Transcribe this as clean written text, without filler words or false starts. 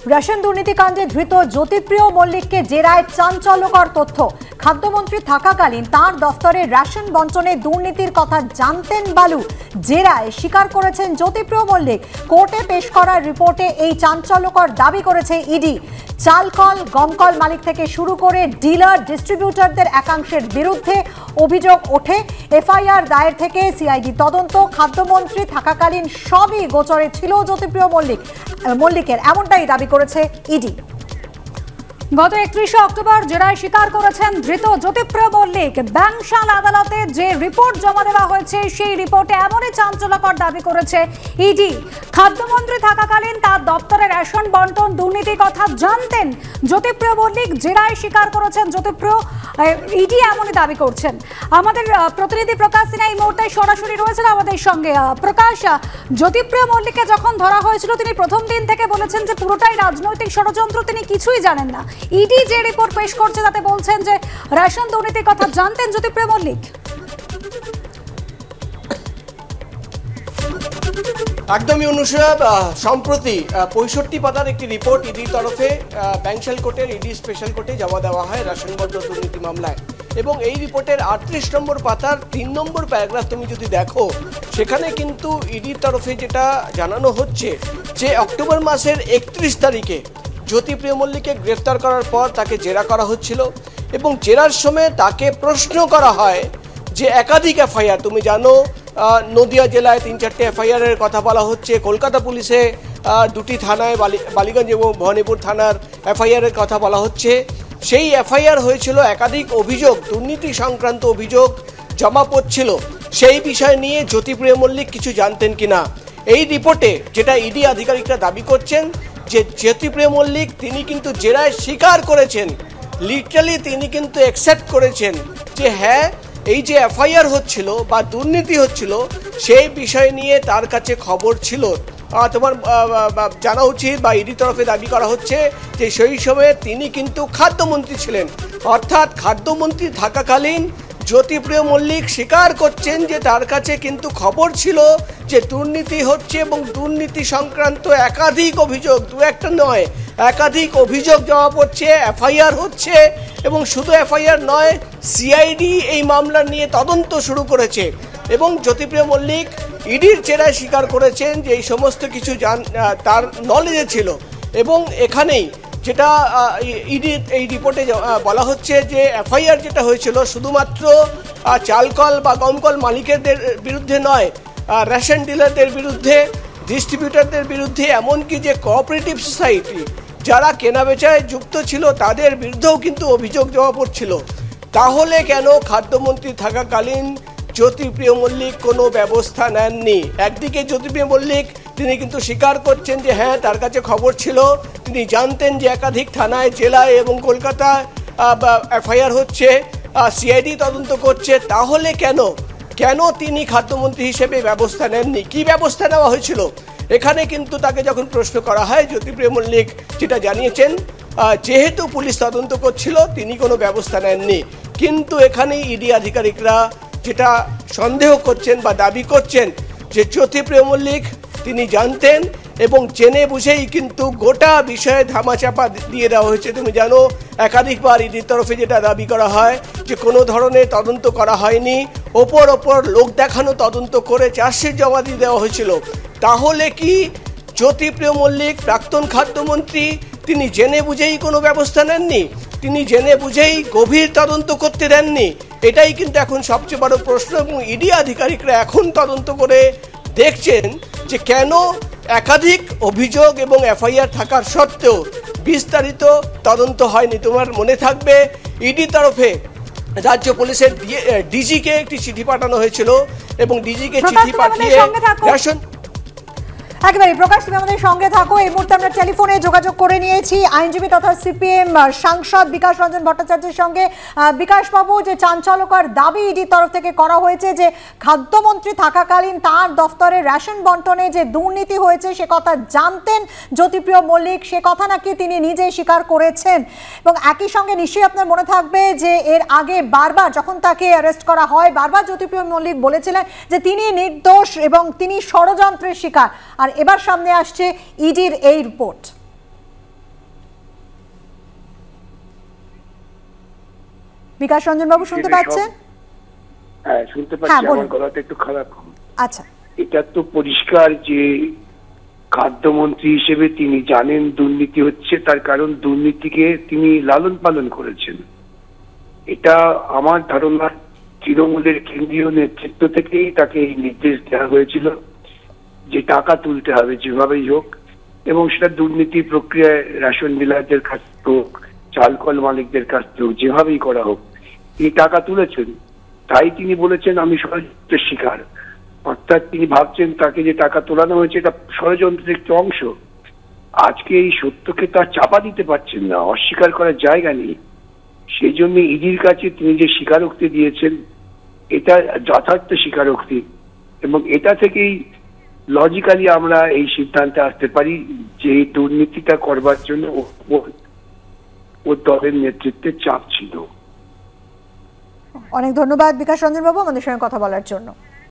Ration দুর্নীতিকাণ্ডে ধৃত জ্যোতিপ্রিয় মল্লিককে জেরায় চাঞ্চল্যকর তথ্য। খাদ্যমন্ত্রী থাকাকালীন তাঁর দফতরে রেশন বণ্টনে দুর্নীতির কথা জানতেন বালু। জেরায় স্বীকার করেছেন জ্যোতিপ্রিয় মল্লিক। কোর্টে পেশ করা রিপোর্টে এই চাঞ্চল্যকর দাবি করেছে ইডি। চালকল গমকল মালিক থেকে শুরু করে ডিলার ডিস্ট্রিবিউটরদের একাংশের বিরুদ্ধে অভিযোগ ওঠে। এফআইআর দায়ের থেকে সিআইডি তদন্ত। খাদ্যমন্ত্রী থাকাকালীন সবই গোচরে ছিল জ্যোতিপ্রিয় মল্লিকের, এমনটাই দাবি করেছে ইডি। গত 31 অক্টোবর জেরায় স্বীকার করেছেন ধৃত জ্যোতিপ্রিয় মল্লিক। ব্যাংশাল আদালতে যে রিপোর্ট জমা দেওয়া হয়েছে সেই রিপোর্টে এমনই চাঞ্চল্যকর দাবি করেছে ইডি। খাদ্যমন্ত্রী থাকাকালীন তার দপ্তরে রেশন বণ্টন দুর্নীতির কথা জানতেন জ্যোতিপ্রিয় মল্লিক। জেরায় স্বীকার করেছেন জ্যোতিপ্রিয়, ইডি এমনই দাবি করছেন। আমাদের প্রতিনিধি প্রকাশ সিনহা এই মুহূর্তে সরাসরি রয়েছেন আমাদের সঙ্গে। প্রকাশ, জ্যোতিপ্রিয় মল্লিককে যখন ধরা হয়েছিল তিনি প্রথম দিন থেকে বলেছেন যে পুরোটাই রাজনৈতিক ষড়যন্ত্র, তিনি কিছুই জানেন না। ইডি যে রিপোর্ট পেশ করছে তাতে বলছেন যে রেশন দুর্নীতির কথা জানতেন জ্যোতিপ্রিয় মল্লিক। একদমই অনুষ্কা, সম্প্রতি 65 পাতার একটি রিপোর্ট ইডির তরফে ব্যাংশাল কোর্টের ইডি স্পেশাল কোর্টে জমা দেওয়া হয় রেশন বণ্টন দুর্নীতি মামলায়। এবং এই রিপোর্টের 38 নম্বর পাতার 3 নম্বর প্যারাগ্রাফ তুমি যদি দেখো, সেখানে কিন্তু ইডির তরফে যেটা জানানো হচ্ছে যে অক্টোবর মাসের 31 তারিখে জ্যোতিপ্রিয় মল্লিককে গ্রেফতার করার পর তাকে জেরা করা হচ্ছিল এবং জেরার সময় তাকে প্রশ্ন করা হয় যে একাধিক এফআইআর, তুমি জানো নদিয়া জেলায় 3-4টে এফআইআরের কথা বলা হচ্ছে, কলকাতা পুলিশে 2টি থানায় বালিগঞ্জ এবং ভবানীপুর থানার এফআইআরের কথা বলা হচ্ছে। সেই এফআইআর হয়েছিল, একাধিক অভিযোগ, দুর্নীতি সংক্রান্ত অভিযোগ জমা পড়ছিল। সেই বিষয় নিয়ে জ্যোতিপ্রিয় মল্লিক কিছু জানতেন কিনা। এই রিপোর্টে যেটা ইডি আধিকারিকরা দাবি করছেন যে জ্যোতিপ্রিয় মল্লিক তিনি কিন্তু জেরায় স্বীকার করেছেন, লিটারালি তিনি কিন্তু অ্যাকসেপ্ট করেছেন যে হ্যাঁ, এই যে এফআইআর হচ্ছিল বা দুর্নীতি হচ্ছিল সেই বিষয় নিয়ে তার কাছে খবর ছিল। তোমার জানা উচিত বা ইডি তরফে দাবি করা হচ্ছে যে সেই সময়ে তিনি কিন্তু খাদ্যমন্ত্রী ছিলেন, অর্থাৎ খাদ্যমন্ত্রী থাকাকালীন জ্যোতিপ্রিয় মল্লিক স্বীকার করছেন যে তার কাছে কিন্তু খবর ছিল যে দুর্নীতি হচ্ছে এবং দুর্নীতি সংক্রান্ত একাধিক অভিযোগ, 2-1টা নয়, একাধিক অভিযোগ জমা পড়ছে, এফআইআর হচ্ছে। এবং শুধু এফআইআর নয়, সিআইডি এই মামলা নিয়ে তদন্ত শুরু করেছে এবং জ্যোতিপ্রিয় মল্লিক ইডির জেরায় স্বীকার করেছেন যে এই সমস্ত কিছু তার নলেজে ছিল। এবং এখানেই যেটা ইডি এই রিপোর্টে বলা হচ্ছে যে এফআইআর যেটা হয়েছিল শুধুমাত্র চালকল বা গমকল মালিকদের বিরুদ্ধে নয়, রেশন ডিলারদের বিরুদ্ধে, ডিস্ট্রিবিউটরদের বিরুদ্ধে, এমনকি যে কোঅপারেটিভ সোসাইটি যারা কেনাবেচায় যুক্ত ছিল তাদের বিরুদ্ধেও কিন্তু অভিযোগ জমা পড়ছিল। তাহলে কেন খাদ্যমন্ত্রী থাকাকালীন জ্যোতিপ্রিয় মল্লিক কোনো ব্যবস্থা নেননি? একদিকে জ্যোতিপ্রিয় মল্লিক তিনি কিন্তু স্বীকার করছেন যে হ্যাঁ, তার কাছে খবর ছিল, তিনি জানতেন যে একাধিক থানায়, জেলায় এবং কলকাতায় এফআইআর হচ্ছে, সিআইডি তদন্ত করছে। তাহলে কেন তিনি খাদ্যমন্ত্রী হিসেবে ব্যবস্থা নেননি? কি ব্যবস্থা নেওয়া হয়েছিল? এখানে কিন্তু তাকে যখন প্রশ্ন করা হয়, জ্যোতিপ্রিয় মল্লিক যেটা জানিয়েছেন যেহেতু পুলিশ তদন্ত করছিল তিনি কোনো ব্যবস্থা নেননি। কিন্তু এখানে ইডি আধিকারিকরা যেটা সন্দেহ করছেন বা দাবি করছেন যে জ্যোতিপ্রিয় মল্লিক তিনি জানতেন এবং জেনে বুঝেই কিন্তু গোটা বিষয়ে ধামাচাপা দিয়ে দেওয়া হয়েছে। তুমি জানো একাধিকবার ইডির তরফে যেটা দাবি করা হয় যে কোনো ধরনের তদন্ত করা হয়নি, ওপর লোক দেখানো তদন্ত করে চার্জশিট জমা দিয়ে দেওয়া হয়েছিল। তাহলে কি জ্যোতিপ্রিয় মল্লিক প্রাক্তন খাদ্যমন্ত্রী তিনি জেনে বুঝেই কোনো ব্যবস্থা নেননি? তিনি জেনে বুঝেই গভীর তদন্ত করতে দেননি? এটাই কিন্তু এখন সবচেয়ে বড় প্রশ্ন। এবং ইডি আধিকারিকরা এখন তদন্ত করে দেখছেন যে কেন একাধিক অভিযোগ এবং এফআইআর থাকার সত্ত্বেও বিস্তারিত তদন্ত হয়নি। তোমার মনে থাকবে ইডি তরফে রাজ্য পুলিশের ডিজিকে একটি চিঠি পাঠানো হয়েছিল এবং ডিজিকে চিঠি পাঠিয়ে রেশন একেবারে প্রকাশ, তুমি আমাদের সঙ্গে থাকো। এই মুহূর্তে আমরা টেলিফোনে যোগাযোগ করে নিয়েছি আইনজীবী তথা সিপিএম সাংসদ বিকাশ রঞ্জন ভট্টাচার্যের সঙ্গে। বিকাশ বাবু, যে চাঞ্চল্যকর দাবি ইডির তরফ থেকে করা হয়েছে যে খাদ্যমন্ত্রী থাকাকালীন তার দফতরে রেশন বণ্টনে যে দুর্নীতি হয়েছে সে কথা জানতেন জ্যোতিপ্রিয় মল্লিক, সে কথা নাকি তিনি নিজেই স্বীকার করেছেন। এবং একই সঙ্গে নিশ্চয়ই আপনার মনে থাকবে যে এর আগে বারবার যখন তাকে অ্যারেস্ট করা হয় বারবার জ্যোতিপ্রিয় মল্লিক বলেছিলেন যে তিনি নির্দোষ এবং তিনি ষড়যন্ত্রের শিকার। আর এবার সামনে আসছে ইডির এই রিপোর্ট। বিকাশ রঞ্জন বাবু শুনতে পাচ্ছেন? হ্যাঁ, শুনতে পাচ্ছি। আমার গলাটা একটু খারাপ। আচ্ছা, এটা তো পরিষ্কার যে খাদ্যমন্ত্রী হিসেবে তিনি জানেন দুর্নীতি হচ্ছে, তার কারণ দুর্নীতিকে তিনি লালন পালন করেছেন। এটা আমার ধারণা তৃণমূলের কেন্দ্রীয় নেতৃত্ব থেকেই তাকে এই নির্দেশ দেওয়া হয়েছিল যে টাকা তুলতে হবে যেভাবেই হোক, এবং সেটা দুর্নীতি প্রক্রিয়ায় রেশন ডিলারদের কাছ থেকে হোক, চাল কল মালিকদের কাছ থেকে হোক, যেভাবেই করা হোক তিনি টাকা তুলেছেন। তাই তিনি বলেছেন আমি ষড়যন্ত্রের শিকার। অর্থাৎ তিনি ভাবছেন তাকে যে টাকা তোলানো হয়েছে এটা ষড়যন্ত্রের একটি অংশ। আজকে এই সত্যকে তার চাপা দিতে পারছেন না, অস্বীকার করার জায়গা নেই। সেই জন্য ইডির কাছে তিনি যে স্বীকারোক্তি দিয়েছেন এটা যথার্থ স্বীকারোক্তি, এবং এটা থেকেই লজিক্যালি আমরা এই সিদ্ধান্তে আসতে পারি যে এই দুর্নীতিটা করবার জন্য ওর দলের নেতৃত্বের চাপ ছিল। অনেক ধন্যবাদ বিকাশ রঞ্জন বাবু আমাদের সঙ্গে কথা বলার জন্য।